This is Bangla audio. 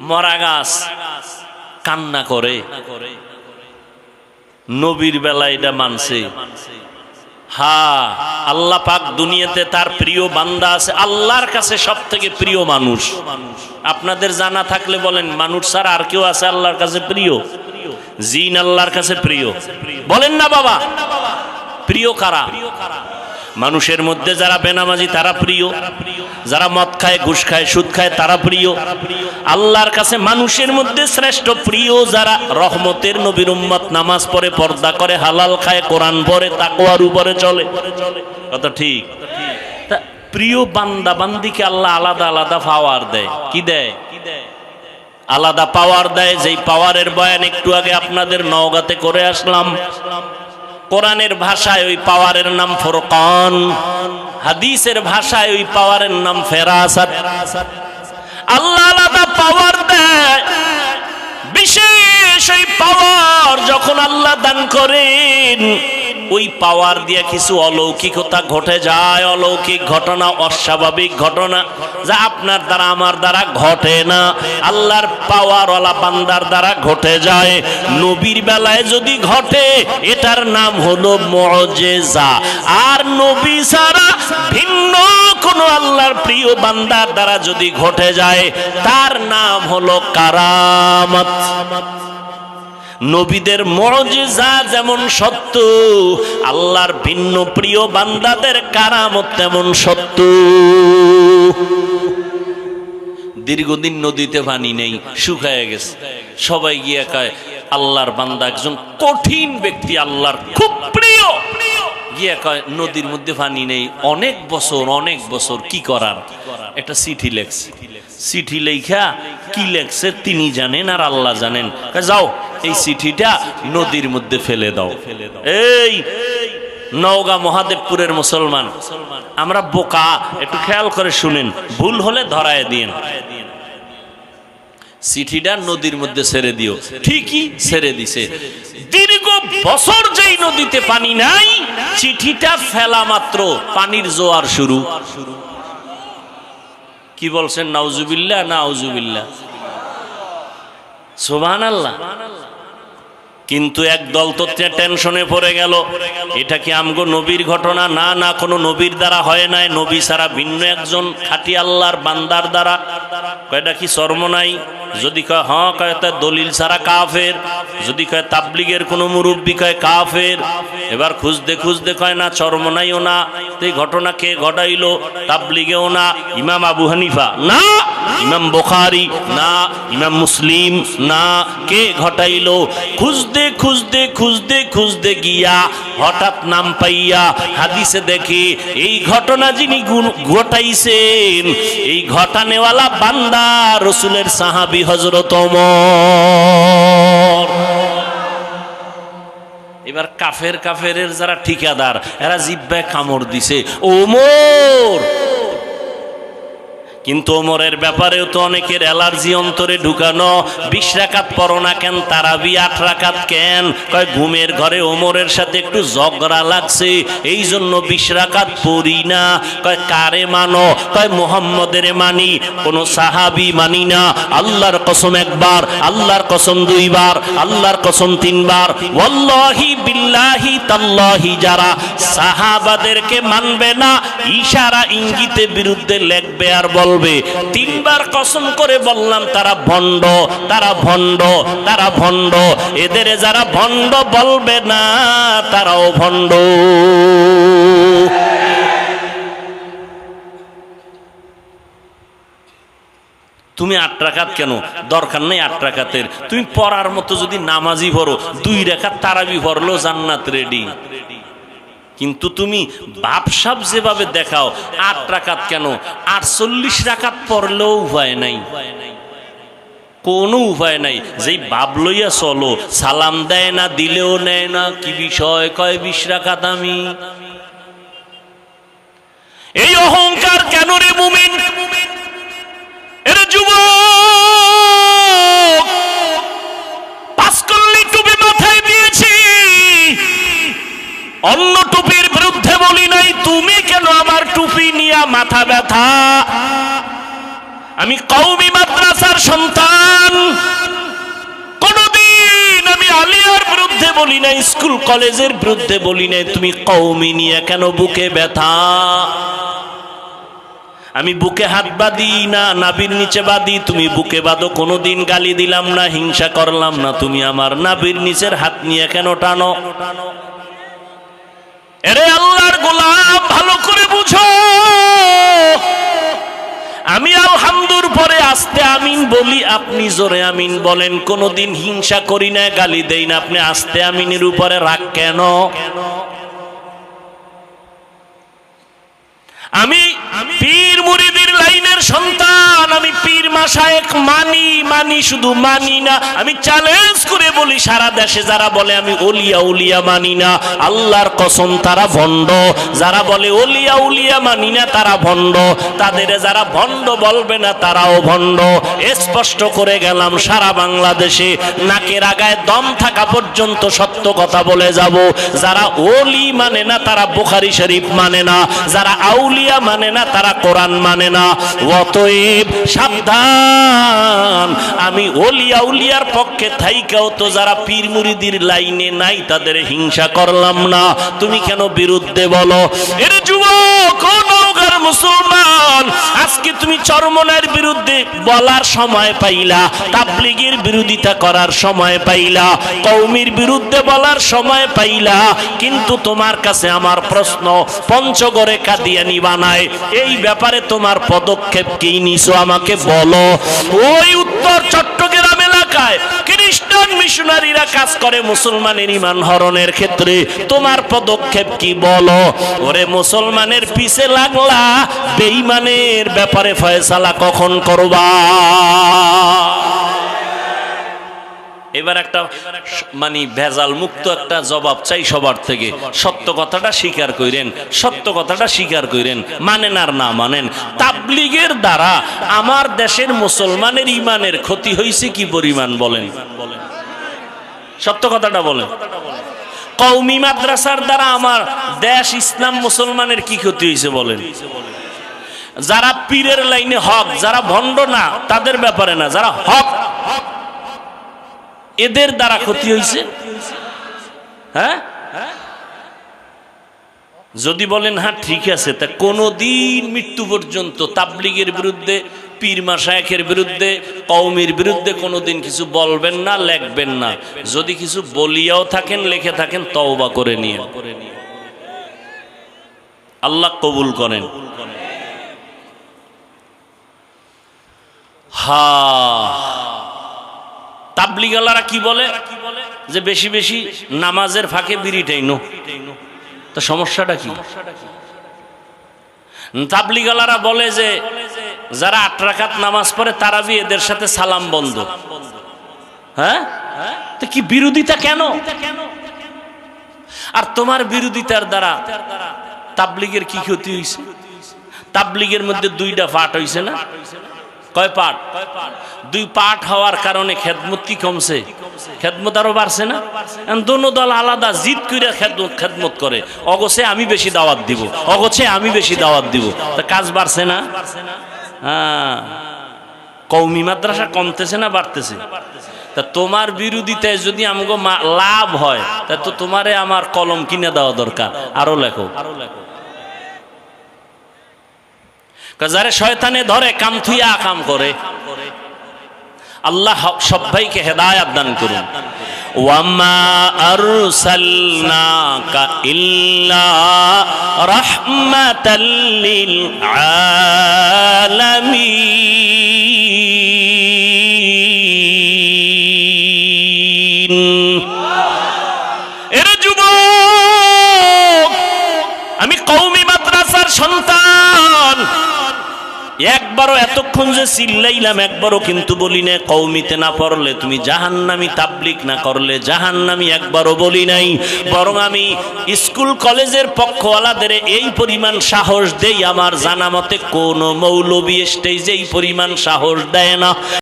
মরা গাছ কান্না করে, নবীর বেলা এটা মানছে। হ্যাঁ, আল্লাহ পাক দুনিয়াতে তার প্রিয় বান্দা আছে, আল্লাহর কাছে সব থেকে প্রিয় মানুষ। আপনাদের জানা থাকলে বলেন, মানুষ ছাড়া আর কেউ আছে আল্লাহর কাছে প্রিয়? জিন আল্লাহর কাছে প্রিয়, বলেন না বাবা? প্রিয় কারা? মানুষের মধ্যে যারা বেনামাজি তারা প্রিয়, যারা মদ খায়, ঘুষ খায়, সুদ খায় তারা প্রিয়। আল্লাহর কাছে মানুষের মধ্যে শ্রেষ্ঠ প্রিয় যারা রহমতের নবীর উম্মত, নামাজ পড়ে, পর্দা করে, হালাল খায়, কোরআন পড়ে, তাকওয়ার উপরে চলে। কথা ঠিক? তা প্রিয় বান্দা বান্দিকে আল্লাহ আলাদা আলাদা পাওয়ার দেয়। কি দেয়? আলাদা পাওয়ার দেয়। যেই পাওয়ারের বয়ান একটু আগে আপনাদের নওগাঁতে করে আসলাম। কোরআনের ভাষায় ওই পাওয়ারের নাম ফুরকান, হাদিসের ভাষায় ওই পাওয়ারের নাম ফেরাসাত। আল্লাহ আলাদা পাওয়ার দেয়। বিশেষ ওই পাওয়ার যখন আল্লাহ দান করেন, ওই পাওয়ার দিয়ে কিছু অলৌকিকতা ঘটে যায়। অলৌকিক ঘটনা, অস্বাভাবিক ঘটনা যা আপনার দ্বারা আমার দ্বারা ঘটে না, আল্লাহর পাওয়ারওয়ালা বান্দার দ্বারা ঘটে যায়। নবীর বেলায় যদি ঘটে এটার নাম হলো মুজিজা। আর নবী ছাড়া ভিন্ন কোন আল্লাহর প্রিয় বান্দার দ্বারা যদি ঘটে যায় তার নাম হলো কারামত। নবীদের মুজিজা যেমন সত্য, আল্লাহর ভিন্ন প্রিয় বান্দাদের কারামত তেমন সত্য। দীর্ঘদিন নদীতে পানি নেই, শুকায় গেছে। সবাই গিয়ে কয় আল্লাহর বান্দা একজন কঠিন ব্যক্তি, আল্লাহর খুব প্রিয়, গিয়ে কয় নদীর মধ্যে পানি নেই, অনেক বছর কি করার? একটা চিঠি লেখছে। চিঠি লেখা কি লেখছে তিনি জানেন আর আল্লাহ জানেন। যাও এই চিঠিটা নদীর মধ্যে ফেলে দাও। এই নওগাঁ মহাদেবপুরের মুসলমান আমরা বোকা, একটু খেয়াল করে শুনেন, ভুল হলে ধরায় দিন। চিঠিটা নদীর মধ্যে ছেড়ে দিও। ঠিকই ছেড়ে দিছে। দীর্ঘ বছর যেই নদীতে পানি নাই, চিঠিটা ফেলা মাত্র পানির জোয়ার শুরু। কি বলছেন? নাউজুবিল্লাহ, নাউজুবিল্লাহ, সুবহানাল্লাহ। কিন্তু একদল তো টেনশনে পড়ে গেল, এটা কি আমগো নবীর ঘটনা? না না, কোনো নবীর দ্বারা হয় নাই, নবী ছাড়া ভিন্ন একজন খাঁটি আল্লাহর বান্দার দ্বারা। কয়টা কি শর্ম নাই? যদি কয় হ্যাঁ, কয় তা দলিল ছাড়া কাফের। যদি কয় তাবলিগের কোনো মুরব্বী কয় কাফের। এবার খুঁজতে খুঁজতে কয় না, চরমনাইও না। এই ঘটনা কে ঘটাইলো? তাবলিগেও না, ইমাম আবু হানিফা না, ইমাম বুখারী না, ইমাম মুসলিম না, কে ঘটাইলো? খুঁজতে খুঁজতে খুঁজতে খুঁজতে গিয়া হঠাৎ নাম পাইয়া হাদিসে দেখে এই ঘটনা যিনি ঘটাইছেন, এই ঘটানেওয়ালা বান্দা রসুলের সাহাবী হযরত ওমর। এবার কাফের যারা ঠিকাদার, এরা জিহ্বায় কামড় দিছে, ওমর। কিন্তু ওমরের ব্যাপারেও তো অনেকের অ্যালার্জি অন্তরে ঢুকানো। 20 রাকাত পড়ো না কেন? তারাবি 8 রাকাত কেন? কয় ঘুমের ঘরে ওমরের সাথে একটু ঝগড়া লাগছে, এই জন্য 20 রাকাত পড়ি না। কয় কারে মানো? কয় মুহাম্মদের মানি, কোন সাহাবী মানি না। আল্লাহর কসম একবার, আল্লাহর কসম 2 বার, আল্লাহর কসম 3 বার। ওয়াল্লাহি বিল্লাহি তাল্লাহি যারা সাহাবাদেরকে মানবে না, ইশারা ইঙ্গিতে বিরুদ্ধে লেখবে আর বলবে। 3 বার কসম করে বললাম তারা ভণ্ড, তারা ভণ্ড, তারা ভণ্ড। এদের যারা ভণ্ড বলবে না তারাও ভণ্ড। তুমি 8 রাকাত কেন? দরকার নেই 8 রাকাতের। তুমি পড়ার মতো যদি নামাজি পড়ো, 2 রাকাত তারাবি পড়লো, জান্নাত রেডি। কিন্তু তুমি ভাবসাব যেভাবে দেখাও, 8 রাকাত কেন? 48 রাকাত পড়লেও উপায় নাই, কোনো উপায় নাই। যেই ভাব লইয়া চলো, সালাম দেয় না, দিলেও নেয় না। কি বিষয়? কয় 20 রাকাত আমি। এই অহংকার কেন রে মুমিন? এর যুবক, 5 কল্লি টুপি মাথায় দিয়েছি, অন্য টুপির বিরুদ্ধে বলি নাই। তুমি কেন আমার টুপি নিয়ে মাথা ব্যথা? আমি কওমি মাদ্রাসার সন্তান, বলি না, স্কুল কলেজের বিরুদ্ধে বলি না, তুমি কওমি নিয়ে কেন বুকে ব্যথা? আমি বুকে হাত বাঁধি না, নাভির নিচে বাঁধি, তুমি বুকে বাঁধো। কোনোদিন গালি দিলাম না, হিংসা করলাম না, তুমি আমার নাভির নিচের হাত নিয়ে কেন টানো? এরে আল্লাহর গোলাম, ভালো করে বুঝো। আমি আলহামদুর পরে আস্তে আমিন বলি, আপনি জোরে আমিন বলেন। কোনোদিন হিংসা করি না, গালি দেই না, আপনি আস্তে আমিনের উপরে রাগ কেন? আমি পীর মুরিদের লাইনের সন্তান, আমি পীর মাশায়েখ মানি, শুধু মানি না, আমি চ্যালেঞ্জ করে বলি, সারা দেশে যারা বলে আমি ওলিয়া উলিয়া মানি না, আল্লাহর কসম তারা ভণ্ড। যারা বলে ওলিয়া উলিয়া মানি না তারা ভণ্ড, তাদের যারা ভণ্ড বলবে না তারাও ভণ্ড। স্পষ্ট করে গেলাম, সারা বাংলাদেশে নাকের আগায় দম থাকা পর্যন্ত সত্য কথা বলে যাব। যারা ওলি মানে না তারা বুখারী শরীফ মানে না, যারা আউলিয়া মানে না তারা কোরআন মানে না। অতএব সাবধান, আমি ওলিয়া উলিয়ার পক্ষে থাইকাও তো যারা পীর মুরিদির লাইনে নাই তাদের হিংসা করলাম না, তুমি কেন বিরুদ্ধে বলো? এর যুবক ও নওগাঁর মুসলমান, আজকে তুমি চরমনার বিরুদ্ধে বলার সময় পাইলা, তাবলীগের বিরোধিতা করার সময় পাইলা, কওমির বিরুদ্ধে বলার সময় পাইলা, কিন্তু তোমার কাছে আমার প্রশ্ন, পঞ্চগড়ে কাদিয়ানি বানায়, এই ব্যাপারে তোমার পদক্ষেপ কি নিছো আমাকে বলো। ওই উত্তর চট্টগ্রাম এলাকায় খ্রিস্টান মিশনারিরা কাজ করে মুসলমানের ঈমান হরণের ক্ষেত্রে, তোমার পদক্ষেপ কি বলো? ওরে মুসলমানের পিছে লাগলা, বেঈমানের ব্যাপারে ফয়সালা কখন করবা? এবার একটা মানে ভেজাল মুক্ত একটা জবাব চাই সবার থেকে। সত্য কথাটা স্বীকার করেন, সত্য কথাটা স্বীকার করেন, মানেন আর না মানেন। তাবলীগের দ্বারা আমার দেশের মুসলমানের ঈমানের ক্ষতি হয়েছে কি পরিমাণ বলেন? সত্য কথাটা বলেন। কওমি মাদ্রাসার দ্বারা আমার দেশ ইসলাম মুসলমানের কি ক্ষতি হয়েছে বলেন? যারা পীরের লাইনে হক, যারা ভণ্ড না তাদের ব্যাপারে না, যারা হক এদের দ্বারা ক্ষতি হয়েছে। হ্যাঁ, যদি বলেন হ্যাঁ ঠিক আছে, তা কোনদিন মৃত্যু পর্যন্ত তাবলীগের বিরুদ্ধে, পীর মাশায়েখের বিরুদ্ধে, কওমির বিরুদ্ধে কোনোদিন কিছু বলবেন না, লেখবেন না। যদি কিছু বলিয়াও থাকেন, লিখে থাকেন, তওবা করে নিয়ে, আল্লাহ কবুল করেন। তাবলীগওয়ালারা কি বলে যে বেশি বেশি নামাজের ফাঁকে বিড়ি টাইনো, তো সমস্যাটা কি? তাবলীগওয়ালারা বলে যে যারা 8 রাকাত নামাজ পড়ে তারাবি এদের সাথে সালাম বন্ধ। হ্যাঁ, তো কি বিরোধিতা কেন? আর তোমার বিরোধিতার দ্বারা তাবলীগের কি ক্ষতি হয়েছে? তাবলীগের মধ্যে 2টা পার্ট হয়েছে না? কয় পার্ট? 2 পার্ট হওয়ার কারণে খেদমত কি কমছে? খেদমত আরো বাড়ছে না? দোনো দল আলাদা জিদ করে খেদমত করে, অগোছে আমি বেশি দাওয়াত দিব, অগোছে আমি বেশি দাওয়াত দিব, তা কাজ বাড়ছে না? হ্যাঁ, কওমি মাদ্রাসা কমতেছে না বাড়তেছে? তা তোমার বিরোধিতায় যদি আমাকে লাভ হয়, তা তো তোমারে আমার কলম কিনে দেওয়া দরকার, আরো লেখো। যারে শয়তানে ধরে কাম থুইয়া কাম করে। আল্লাহ সবাইকে হেদায়েত দান করুন। ওয়ামা আরসালনাকা ইল্লা রাহমাতাল লিল আলামিন। এর যুবক, আমি কওমি মাদ্রাসার সন্তান, একবারও এতক্ষণ যে চিল্লাইলাম একবারও কিন্তু বলি না কওমিতে না পড়লে তুমি জাহান্নামী, তাবলীগ না করলে জাহান্নামী, একবারও বলি নাই। বরং আমি স্কুল কলেজের পক্ষওয়ালাদের এই পরিমাণ সাহস দেই, আমার জানা মতে কোন মৌলবী স্টেজে এই পরিমাণ সাহস দেয় না।